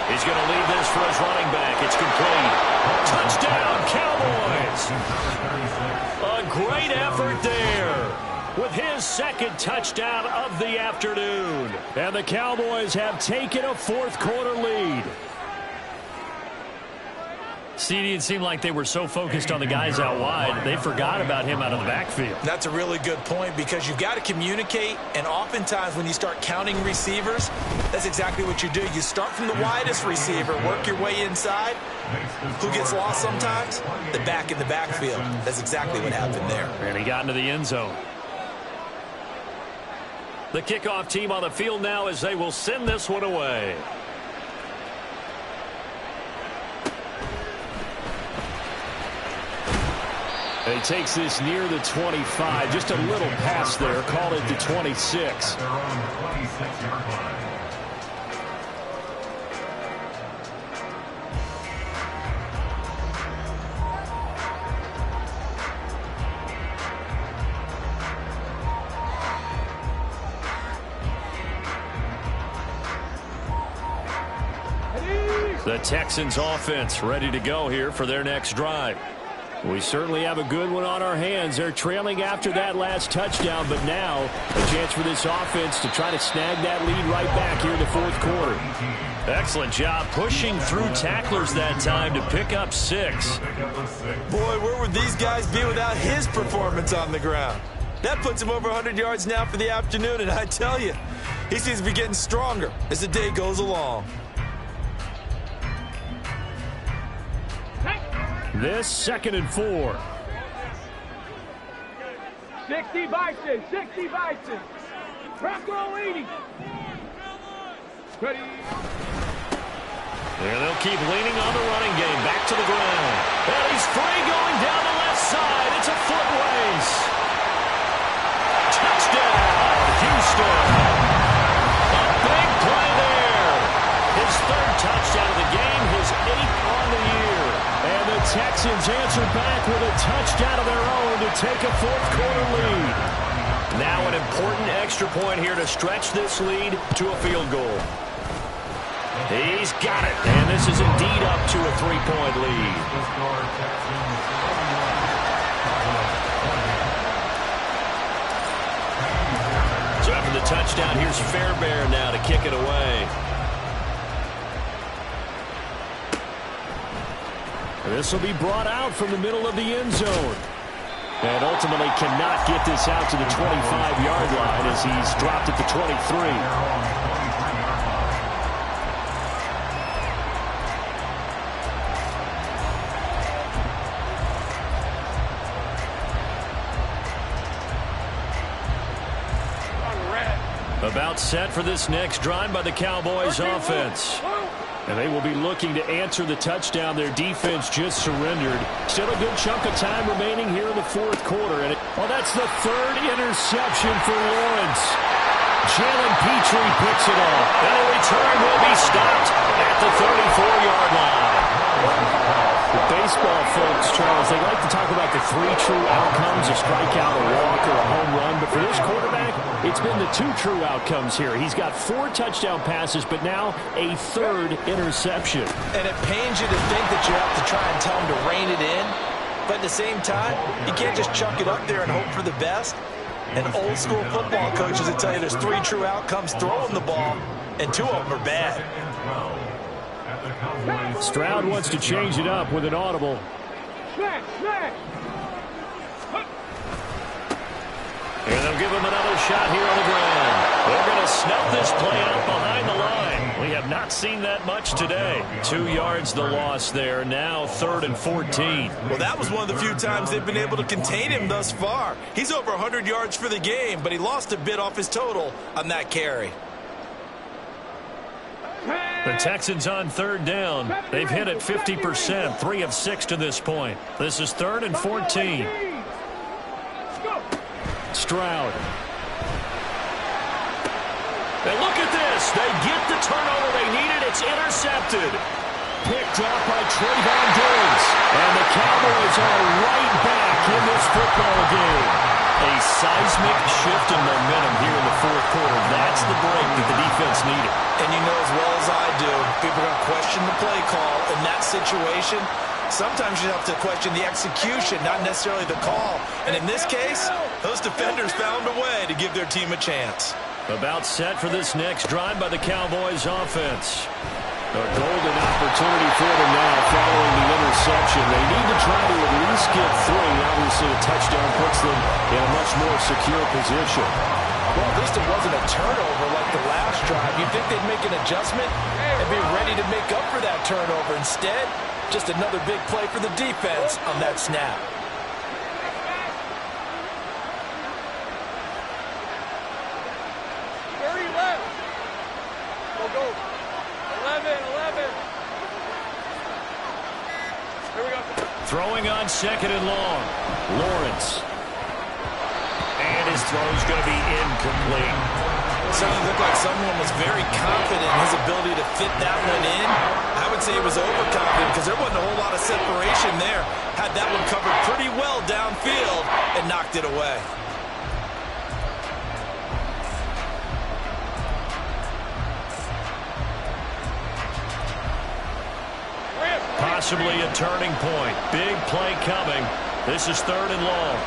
He's going to leave this for his running back. It's complete. Touchdown, Cowboys! A great effort there with his 2nd touchdown of the afternoon. And the Cowboys have taken a 4th quarter lead. CD, it seemed like they were so focused on the guys out wide, they forgot about him out of the backfield. That's a really good point because you've got to communicate, and oftentimes when you start counting receivers, that's exactly what you do. You start from the widest receiver, work your way inside. Who gets lost sometimes? The back in the backfield. That's exactly what happened there. And he got into the end zone. The kickoff team on the field now as they will send this one away. And he takes this near the 25. Just a little pass there. Call it the 26. Their own 26-yard line. The Texans offense ready to go here for their next drive. We certainly have a good one on our hands. They're trailing after that last touchdown, but now a chance for this offense to try to snag that lead right back here in the 4th quarter. Excellent job pushing through tacklers that time to pick up 6. Boy, where would these guys be without his performance on the ground? That puts him over 100 yards now for the afternoon, and I tell you, he seems to be getting stronger as the day goes along. This 2nd and 4. 60 Bison, 60 Bison. Rocco 80. Ready. There they'll keep leaning on the running game. Back to the ground. And he's free going down the left side. It's a foot race. Touchdown, Houston. A big play there. His 3rd touchdown of the game, his 8th on the year. And the Texans answer back with a touchdown of their own to take a 4th quarter lead. Now an important extra point here to stretch this lead to a field goal. He's got it. And this is indeed up to a 3-point lead. So after the touchdown, here's Fairbairn now to kick it away. This will be brought out from the middle of the end zone. And ultimately cannot get this out to the 25-yard line as he's dropped at the 23. About set for this next drive by the Cowboys offense. And they will be looking to answer the touchdown. Their defense just surrendered. Still a good chunk of time remaining here in the 4th quarter. And that's the 3rd interception for Lawrence. Jalen Petrie picks it off. And the return will be stopped at the 34-yard line. The baseball folks, Charles, they like to talk about the three true outcomes, a strikeout, a walk, or a home run. But for this quarterback, it's been the two true outcomes here. He's got 4 touchdown passes, but now a 3rd interception. And it pains you to think that you have to try and tell him to rein it in. But at the same time, you can't just chuck it up there and hope for the best. And old school football coaches will tell you there's 3 true outcomes throwing the ball, and 2 of them are bad. Stroud wants to change it up with an audible. And they'll give him another shot here on the ground. They're going to snuff this play out behind the line. We have not seen that much today. 2 yards the loss there. Now 3rd and 14. Well, that was one of the few times they've been able to contain him thus far. He's over 100 yards for the game, but he lost a bit off his total on that carry. The Texans on 3rd down. They've hit it 50%, 3 of 6 to this point. This is 3rd and 14. Stroud. And look at this. They get the turnover they needed. It's intercepted. Picked up by Trayvon Diggs. And the Cowboys are right back in this football game. A seismic shift in momentum here in the 4th quarter. That's the break that the defense needed. And you know as well as I do, people are going to question the play call in that situation. Sometimes you have to question the execution, not necessarily the call. And in this case, those defenders found a way to give their team a chance. About set for this next drive by the Cowboys offense. A golden opportunity for them now following the interception. They need to try to at least get 3. Obviously, a touchdown puts them in a much more secure position. Well, at least it wasn't a turnover like the last drive. You'd think they'd make an adjustment and be ready to make up for that turnover. Instead, just another big play for the defense on that snap. Go. 11. Here we go. Throwing on 2nd and long. Lawrence. And his throw's going to be incomplete. Certainly looked like someone was very confident in his ability to fit that one in. I would say he was overconfident because there wasn't a whole lot of separation there. Had that one covered pretty well downfield and knocked it away. Possibly a turning point. Big play coming. This is 3rd and long.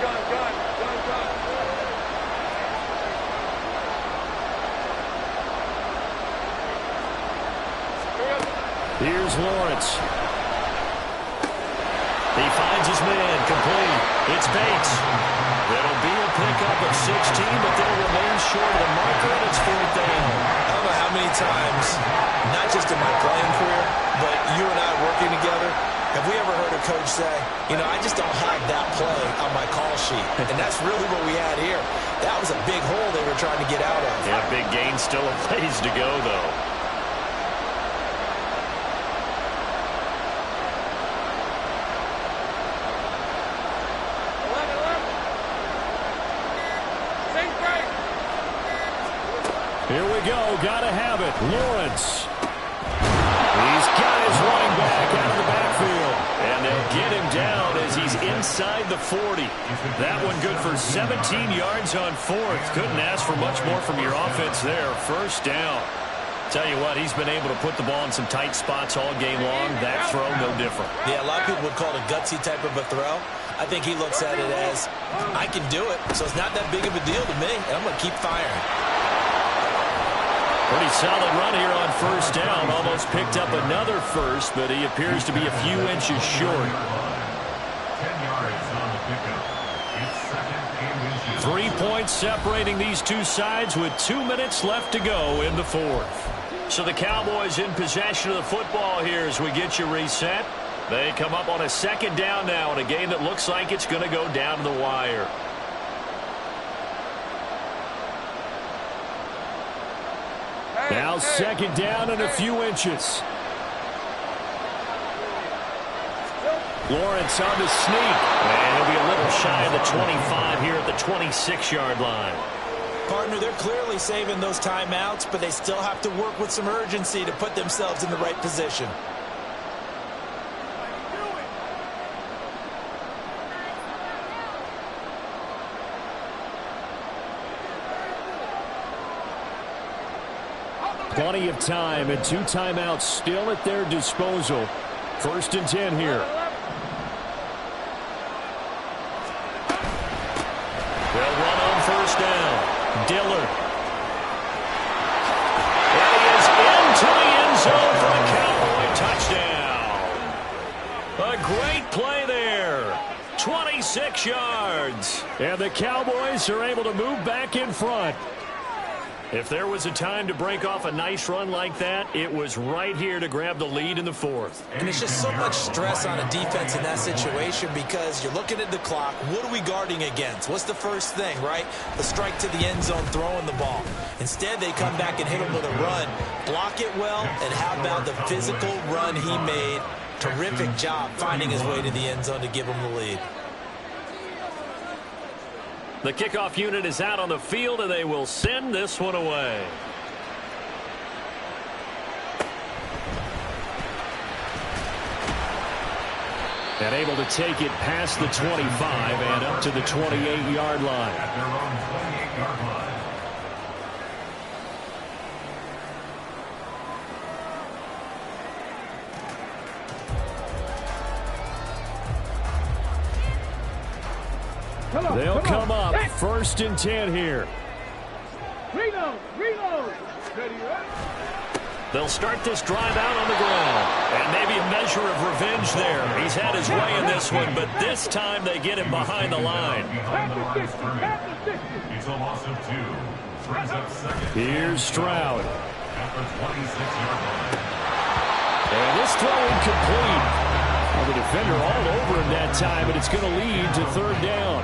Gun. Here's Lawrence. He finds his man, complete. It's Bates. It'll be a pickup of 16, but they'll remain short of the marker, and it's 4th down. I don't know how many times, not just in my playing career, but you and I working together, have we ever heard a coach say, you know, I just don't have that play on my call sheet. And that's really what we had here. That was a big hole they were trying to get out of. Yeah, big gain, still a ways to go, though. Here we go. Gotta have it. Lawrence. He's got his running back out of the backfield. And they'll get him down as he's inside the 40. That one good for 17 yards on 4th. Couldn't ask for much more from your offense there. 1st down. Tell you what, he's been able to put the ball in some tight spots all game long. That throw, no different. Yeah, a lot of people would call it a gutsy type of a throw. I think he looks at it as, I can do it, so it's not that big of a deal to me, and I'm going to keep firing. Pretty solid run here on 1st down. Almost picked up another first, but he appears to be a few inches short. 10 yards on the pickup. It's 2nd and inches. 3 points separating these two sides with 2 minutes left to go in the 4th. So the Cowboys in possession of the football here as we get you reset. They come up on a 2nd down now in a game that looks like it's going to go down to the wire. Now 2nd down and a few inches. Lawrence on the sneak. And he'll be a little shy of the 25 here at the 26-yard line. Partner, they're clearly saving those timeouts, but they still have to work with some urgency to put themselves in the right position. Plenty of time and 2 timeouts still at their disposal. 1st and 10 here. They'll run on 1st down. Dillard. And he is into the end zone for a Cowboy touchdown. A great play there. 26 yards. And the Cowboys are able to move back in front. If there was a time to break off a nice run like that, it was right here to grab the lead in the 4th. And it's just so much stress on a defense in that situation because you're looking at the clock. What are we guarding against? What's the first thing, right? The strike to the end zone, throwing the ball. Instead, they come back and hit him with a run. Block it well, and how about the physical run he made? Terrific job finding his way to the end zone to give him the lead. The kickoff unit is out on the field, and they will send this one away. And able to take it past the 25 and up to the 28-yard line. At their own 28-yard line. They'll come up 1st and 10 here. Reload. Ready. They'll start this drive out on the ground. And maybe a measure of revenge there. He's had his way in this one, but this time they get him behind the line. It's a loss of 2. Brings up 2nd. Here's Stroud. At the 26-yard line. And this throw incomplete. Well, the defender all over him that time, but it's going to lead to 3rd down.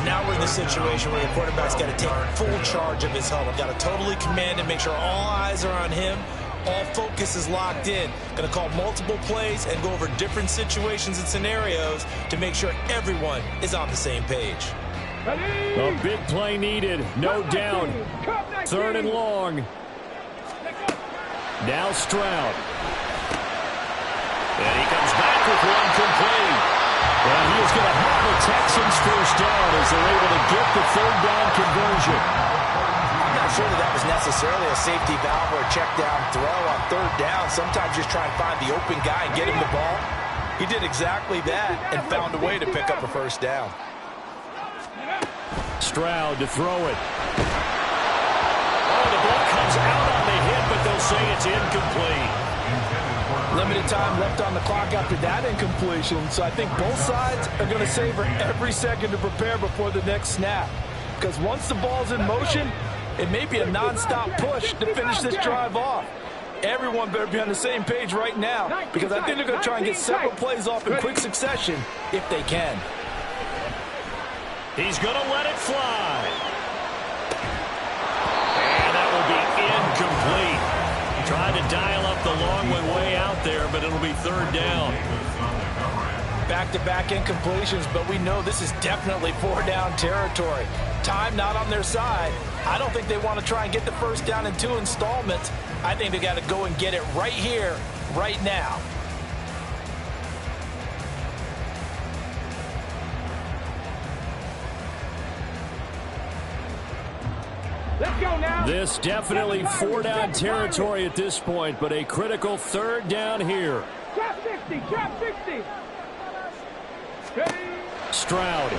Now we're in the situation where the quarterback's got to take full charge of his huddle. Got to totally command and make sure all eyes are on him. All focus is locked in. Going to call multiple plays and go over different situations and scenarios to make sure everyone is on the same page. A big play needed. No down. 3rd and long. Now Stroud. And he comes back with one complete. And he is going to have the Texans 1st down as they're able to get the 3rd down conversion. I'm not sure that was necessarily a safety valve or a check down throw on 3rd down. Sometimes just try and find the open guy and get him the ball. He did exactly that and found a way to pick up a 1st down. Stroud to throw it. Oh, the ball comes out on the hit, but they'll say it's incomplete. Limited time left on the clock after that incompletion, so I think both sides are going to savor every second to prepare before the next snap. Because once the ball's in motion, it may be a non-stop push to finish this drive off. Everyone better be on the same page right now, because I think they're going to try and get several plays off in quick succession if they can. He's going to let it fly. And that will be incomplete. Trying to dial up the long one way out there, but it'll be 3rd down. Back-to-back incompletions, but we know this is definitely 4-down territory. Time not on their side. I don't think they want to try and get the 1st down in 2 installments. I think they got to go and get it right here, right now. Let's go now. This definitely 4-down territory at this point, but a critical 3rd down here. Trap 60. Stroud.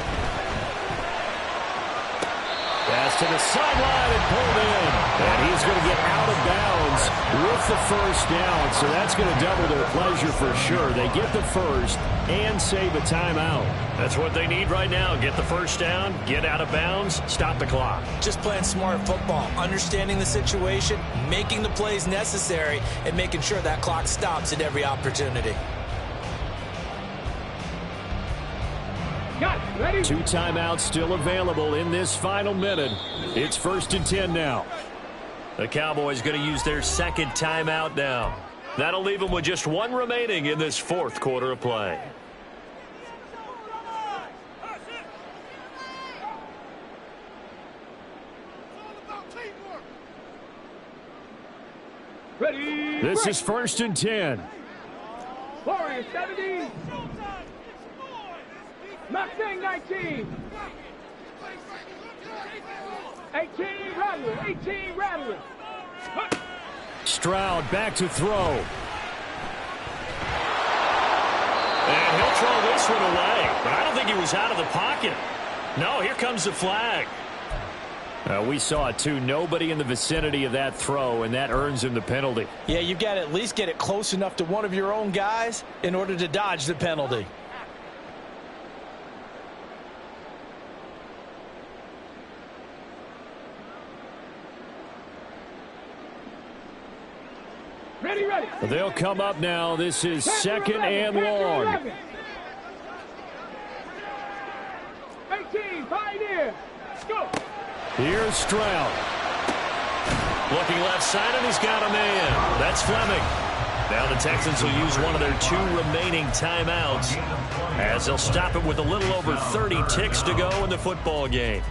Pass to the sideline and pulled in. And he's going to get out of bounds with the 1st down. So that's going to double their pleasure for sure. They get the 1st and save a timeout. That's what they need right now. Get the 1st down, get out of bounds, stop the clock. Just playing smart football, understanding the situation, making the plays necessary, and making sure that clock stops at every opportunity. 2 timeouts still available in this final minute. It's 1st and 10 now. The Cowboys going to use their 2nd timeout now. That'll leave them with just 1 remaining in this 4th quarter of play. Ready. This is 1st and 10. 4 and 70. Mustang 19. 18 Rattler. 18 Rattler. Stroud back to throw. And he'll throw this one away. But I don't think he was out of the pocket. No, here comes the flag. We saw it too. Nobody in the vicinity of that throw, and that earns him the penalty. Yeah, you've got to at least get it close enough to one of your own guys in order to dodge the penalty. Ready, ready. They'll come up now. This is 2nd and long. 18, Pioneer. Go. Here's Stroud. Looking left side, and he's got a man. That's Fleming. Now the Texans will use one of their 2 remaining timeouts as they'll stop it with a little over 30 ticks to go in the football game.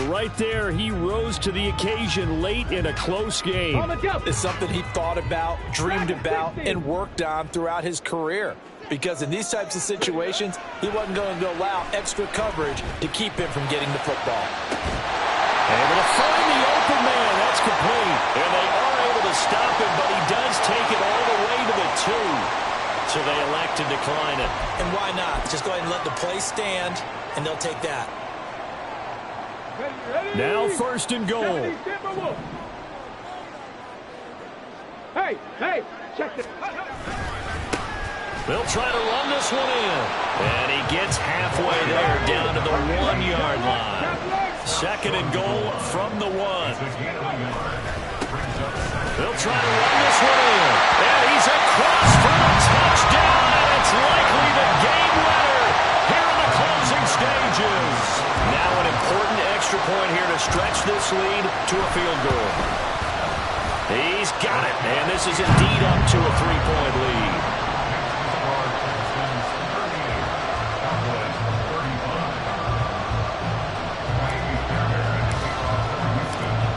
Right there, he rose to the occasion late in a close game. It's something he thought about, dreamed about, and worked on throughout his career. Because in these types of situations, he wasn't going to allow extra coverage to keep him from getting the football. Able to find the open man. That's complete. And they are able to stop him, but he does take it all the way to the 2. So they elect to decline it. And why not? Just go ahead and let the play stand, and they'll take that. Ready. Now 1st and goal. Hey, check this. They'll try to run this one in. And he gets halfway there, down to the 1-yard line. 2nd and goal from the 1. They'll try to run this one in. And he's across for a touchdown, and it's likely the game winner here in the closing stages. Now an important extra point here to stretch this lead to a field goal. He's got it, and this is indeed up to a 3-point lead.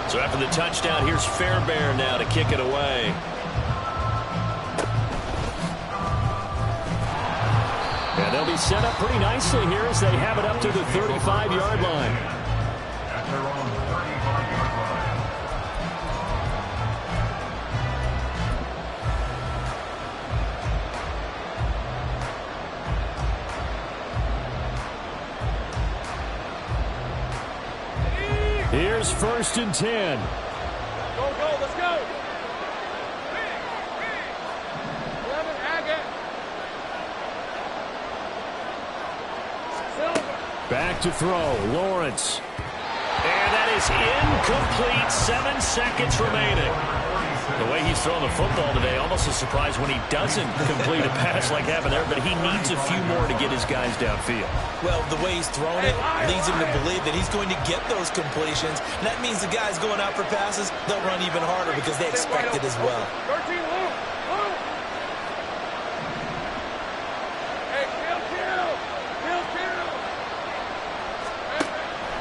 So after the touchdown, here's Fairbairn now to kick it away. And they'll be set up pretty nicely here as they have it up to the 35-yard line. At their own 35-yard line. Here's 1st and 10. Go, let's go. 11 Agate. Silver. Back to throw. Lawrence. And that is incomplete. 7 seconds remaining. The way he's throwing the football today, almost a surprise when he doesn't complete a pass like happened there, but he needs a few more to get his guys downfield. Well, the way he's throwing it leads him to believe that he's going to get those completions. And that means the guys going out for passes, they'll run even harder because they expect it as well. 13, Luke. Hey, kill.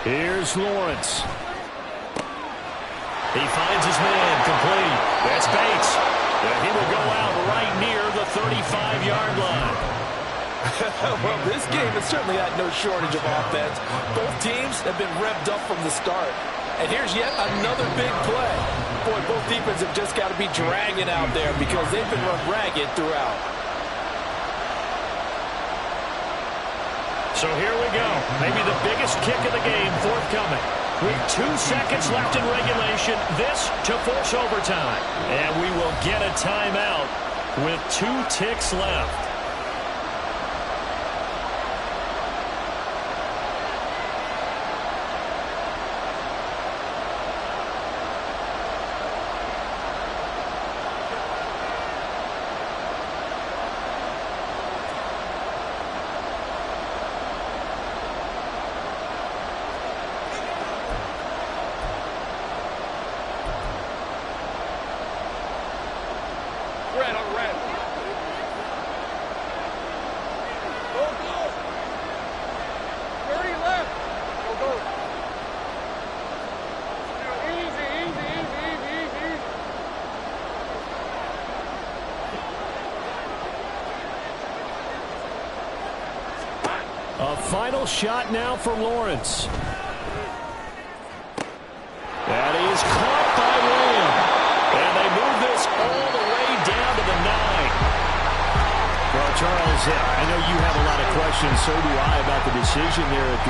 Here's Lawrence. He finds his man, complete. That's Bates. And he will go out right near the 35-yard line. Well, this game has certainly had no shortage of offense. Both teams have been revved up from the start. And here's yet another big play. Boy, both defenses have just got to be dragging out there because they've been run ragged throughout. So here we go. Maybe the biggest kick of the game forthcoming. With 2 seconds left in regulation, this to force overtime. And we will get a timeout with 2 ticks left. A final shot now for Lawrence. That is caught by Lamb. And they move this all the way down to the 9. Well, Charles, I know you have a lot of questions, so do I, about the decision there at the